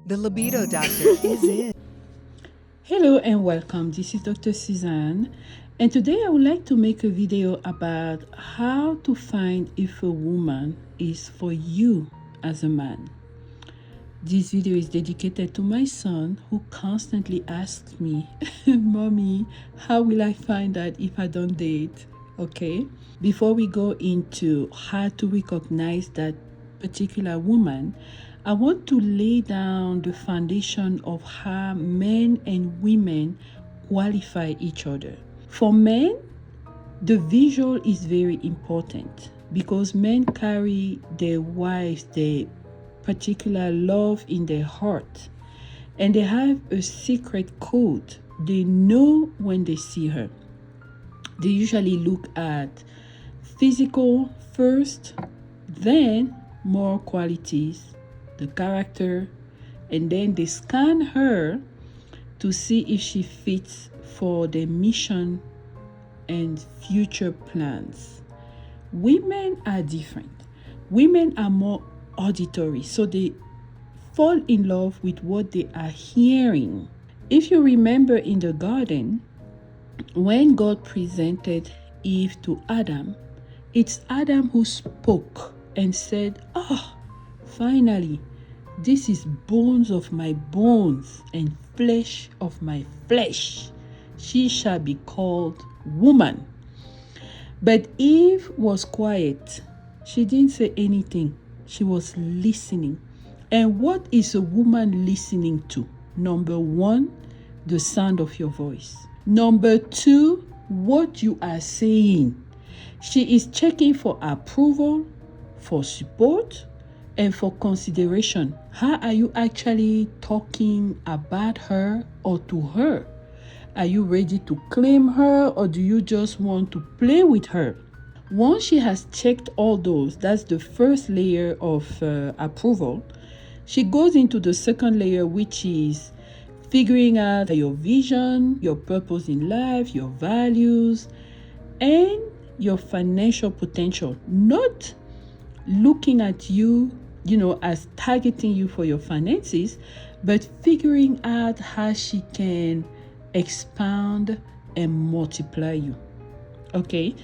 The Libido Doctor is in. Hello and welcome. This is Dr. Suzanne, and today I would like to make a video about how to find if a woman is for you as a man. This video is dedicated to my son who constantly asks me, Mommy, how will I find out if I don't date? Okay, before we go into how to recognize that particular woman, I want to lay down the foundation of how men and women qualify each other. For men, the visual is very important because men carry their wives, their particular love in their heart, and they have a secret code. They know when they see her. They usually look at physical first, then moral qualities, the character, and then they scan her to see if she fits for their mission and future plans. Women are different. Women are more auditory, so they fall in love with what they are hearing. If you remember in the garden, when God presented Eve to Adam, it's Adam who spoke and said, finally, this is bones of my bones and flesh of my flesh. She shall be called woman. But Eve was quiet. She didn't say anything. She was listening. And what is a woman listening to? Number one, the sound of your voice. Number two, what you are saying. She is checking for approval, for support, and for consideration. How are you actually talking about her or to her? Are you ready to claim her, or do you just want to play with her? Once she has checked all those, that's the first layer of approval. She goes into the second layer, which is figuring out your vision, your purpose in life, your values, and your financial potential. Not looking at you, as targeting you for your finances, but figuring out how she can expound and multiply you. Okay?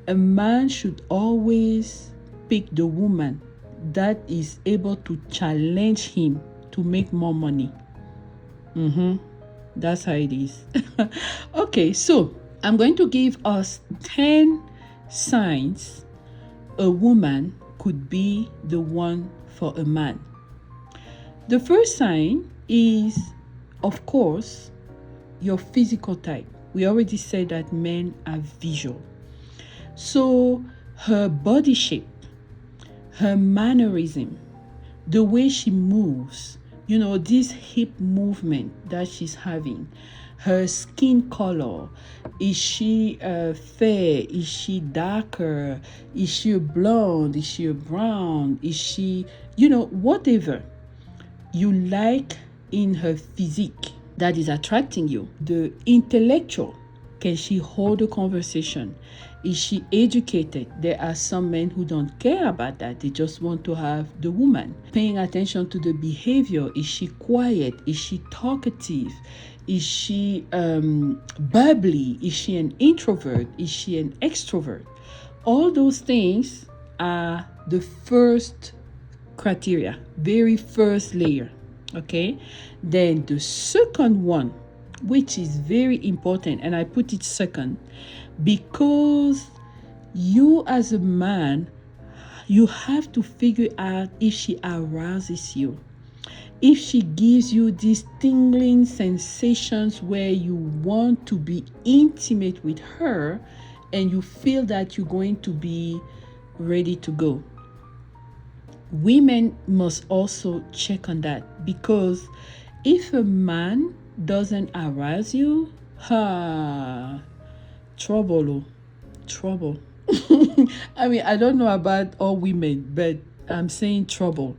A man should always pick the woman that is able to challenge him to make more money. That's how it is. Okay, so I'm going to give us 10 signs a woman could be the one for a man. The first sign is, of course, your physical type. We already said that men are visual. So her body shape, her mannerism, the way she moves, this hip movement that she's having, her skin color, is she fair, is she darker, is she a blonde, is she a brown, is she, whatever you like in her physique that is attracting you. The intellectual, can she hold a conversation? Is she educated? There are some men who don't care about that. They just want to have the woman. Paying attention to the behavior. Is she quiet? Is she talkative? Is she bubbly? Is she an introvert? Is she an extrovert? All those things are the first criteria, very first layer. Okay? Then the second one, which is very important, and I put it second because you as a man, you have to figure out if she arouses you, if she gives you these tingling sensations where you want to be intimate with her and you feel that you're going to be ready to go. Women must also check on that, because if a man doesn't arouse you, trouble. I mean, I don't know about all women, but I'm saying trouble,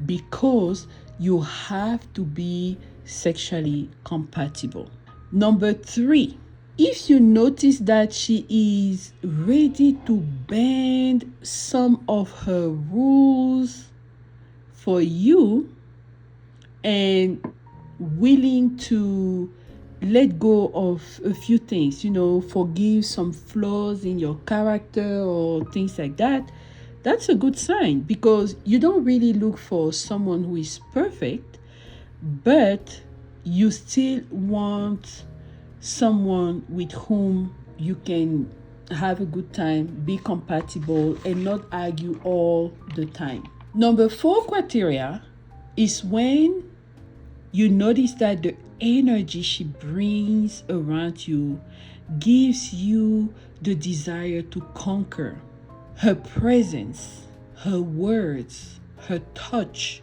because you have to be sexually compatible. Number 3, if you notice that she is ready to bend some of her rules for you, and willing to let go of a few things, forgive some flaws in your character or things like that, that's a good sign, because you don't really look for someone who is perfect, but you still want someone with whom you can have a good time, be compatible, and not argue all the time. Number 4 criteria is when you notice that the energy she brings around you gives you the desire to conquer. Her presence, her words, her touch,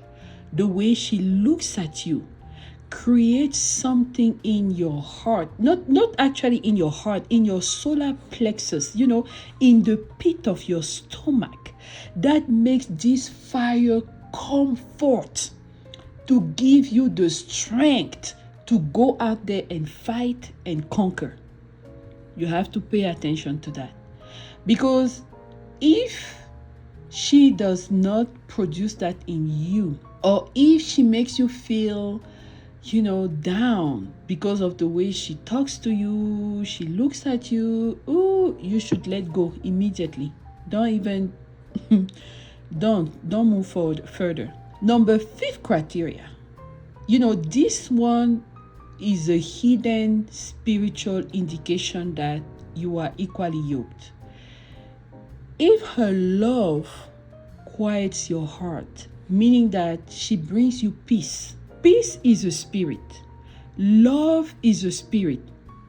the way she looks at you creates something in your heart, not actually in your heart, in your solar plexus, in the pit of your stomach, that makes this fire come forth to give you the strength to go out there and fight and conquer. You have to pay attention to that, because if she does not produce that in you, or if she makes you feel down because of the way she talks to you, she looks at you, you should let go immediately. Don't even don't move forward further. Number 5 criteria, this one is a hidden spiritual indication that you are equally yoked. If her love quiets your heart, meaning that she brings you peace. Peace is a spirit. Love is a spirit,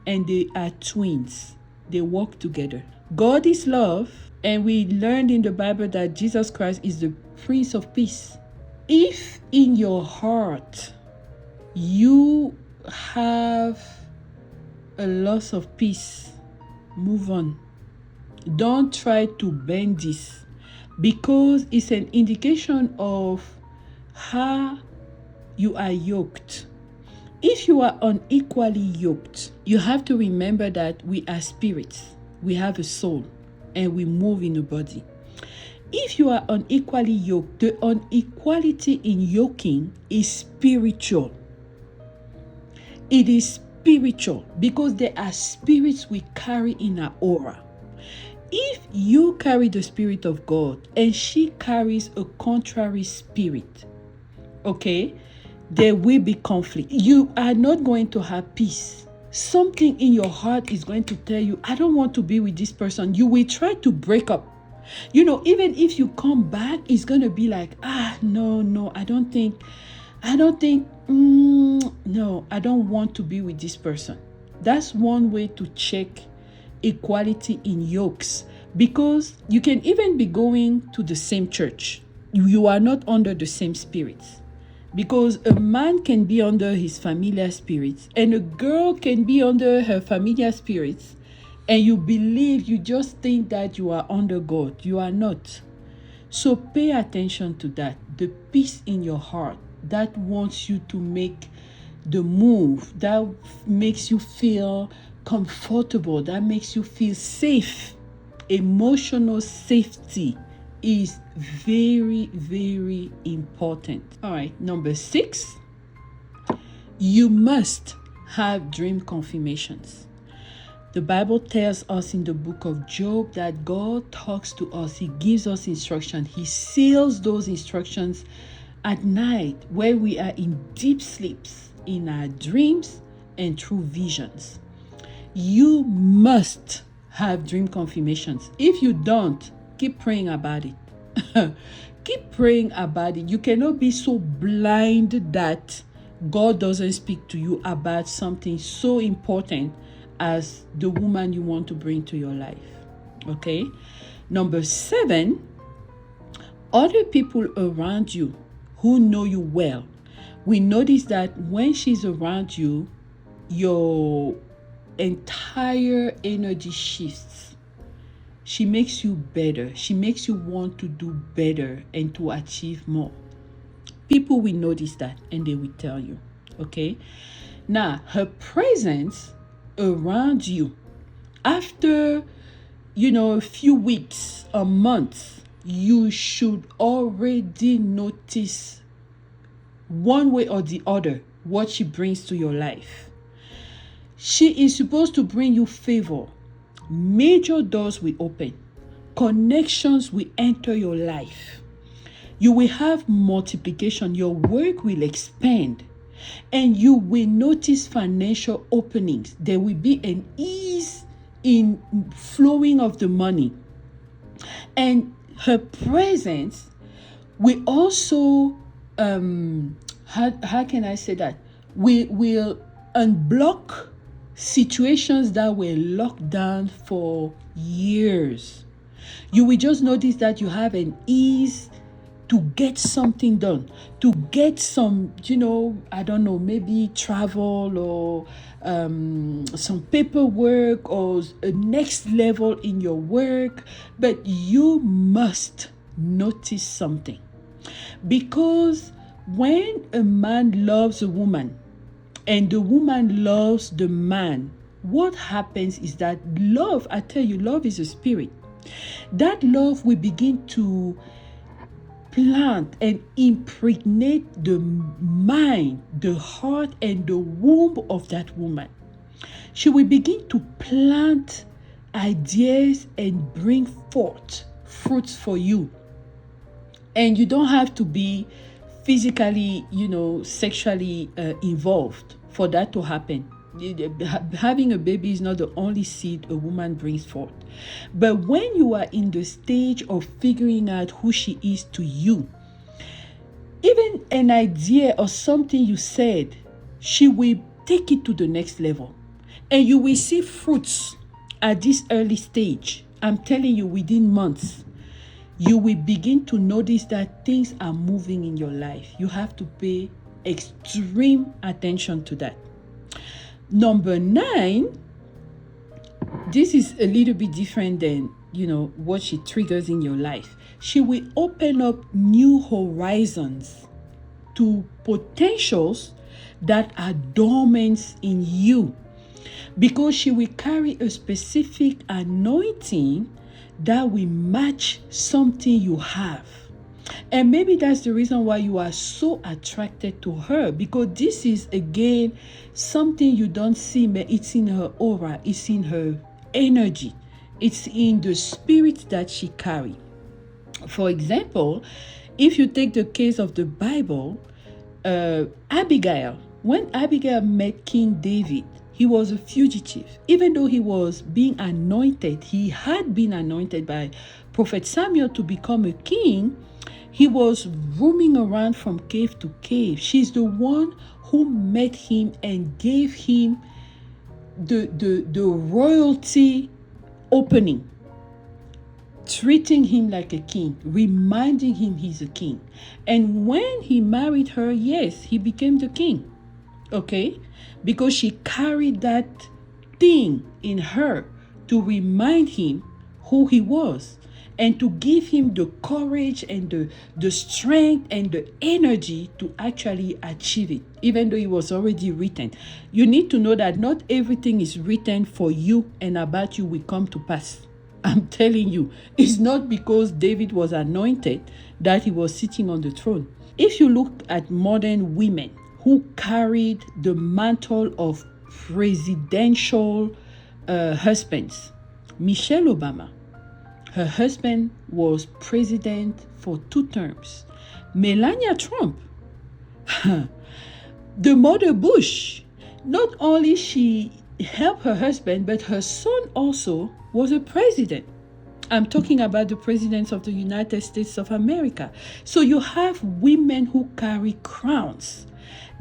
and they are twins. They work together. God is love, and we learned in the Bible that Jesus Christ is the Prince of Peace. If in your heart you have a loss of peace, move on. Don't try to bend this, because it's an indication of how you are yoked. If you are unequally yoked, you have to remember that we are spirits. We have a soul, and we move in a body. If you are unequally yoked, the inequality in yoking is spiritual. It is spiritual, because there are spirits we carry in our aura. If you carry the Spirit of God and she carries a contrary spirit, okay, there will be conflict. You are not going to have peace. Something in your heart is going to tell you, I don't want to be with this person. You will try to break up. Even if you come back, it's going to be like, no, I don't think, no, I don't want to be with this person. That's one way to check equality in yokes, because you can even be going to the same church. You are not under the same spirits, because a man can be under his familiar spirits and a girl can be under her familiar spirits, and you just think that you are under God. You are not. So pay attention to that. The peace in your heart that wants you to make the move, that makes you feel comfortable, that makes you feel safe. Emotional safety is very, very important. All right, number 6, you must have dream confirmations. The Bible tells us in the book of Job that God talks to us. He gives us instruction. He seals those instructions at night, where we are in deep sleeps, in our dreams and through visions. You must have dream confirmations. If you don't, keep praying about it. Keep praying about it. You cannot be so blind that God doesn't speak to you about something so important as the woman you want to bring to your life. Okay? Number 7, other people around you who know you well. We notice that when she's around you, your entire energy shifts. She makes you better. She makes you want to do better and to achieve more. People will notice that and they will tell you. Okay? Now, her presence around you, after, a few weeks or months, you should already notice one way or the other, what she brings to your life. She is supposed to bring you favor. Major doors will open. Connections will enter your life. You will have multiplication. Your work will expand. And you will notice financial openings. There will be an ease in flowing of the money. And her presence will also, how can I say that? We will unblock situations that were locked down for years. You will just notice that you have an ease to get something done, to get some, I don't know, maybe travel or some paperwork or a next level in your work. But you must notice something. Because when a man loves a woman and the woman loves the man, what happens is that love, I tell you, love is a spirit. That love will begin to plant and impregnate the mind, the heart, and the womb of that woman. She will begin to plant ideas and bring forth fruits for you. And you don't have to be physically, sexually involved for that to happen. Having a baby is not the only seed a woman brings forth. But when you are in the stage of figuring out who she is to you, even an idea or something you said, she will take it to the next level. And you will see fruits at this early stage. I'm telling you, within months, you will begin to notice that things are moving in your life. You have to pay extreme attention to that. Number 9, this is a little bit different than, what she triggers in your life. She will open up new horizons to potentials that are dormant in you, because she will carry a specific anointing that will match something you have. And maybe that's the reason why you are so attracted to her, because this is, again, something you don't see, but it's in her aura, it's in her energy, it's in the spirit that she carries. For example, if you take the case of the Bible, Abigail, when Abigail met King David, he was a fugitive. Even though he was being anointed, he had been anointed by Prophet Samuel to become a king. He was roaming around from cave to cave. She's the one who met him and gave him the royalty opening, treating him like a king, reminding him he's a king. And when he married her, yes, he became the king. Okay? Because she carried that thing in her to remind him who he was, and to give him the courage and the strength and the energy to actually achieve it, even though it was already written. You need to know that not everything is written for you and about you will come to pass. I'm telling you, it's not because David was anointed that he was sitting on the throne. If you look at modern women who carried the mantle of presidential husbands, Michelle Obama, her husband was president for 2 terms. Melania Trump, the mother Bush, not only she helped her husband, but her son also was a president. I'm talking about the presidents of the United States of America. So you have women who carry crowns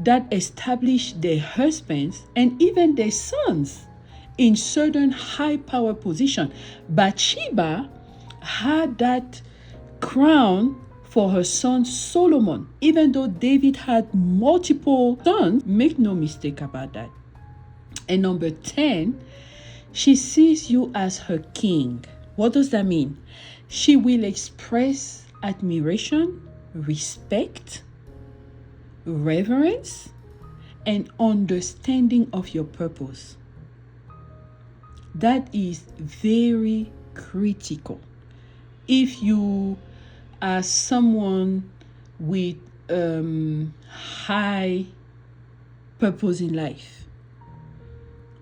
that establish their husbands and even their sons in certain high power position. Bathsheba had that crown for her son Solomon. Even though David had multiple sons, make no mistake about that. And number 10, she sees you as her king. What does that mean? She will express admiration, respect, reverence, and understanding of your purpose. That is very critical. If you are someone with high purpose in life.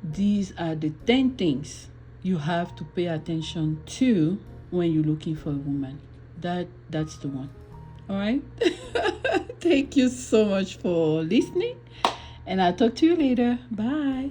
These are the 10 things you have to pay attention to when you're looking for a woman. That's the one. All right. Thank you so much for listening, and I'll talk to you later. Bye.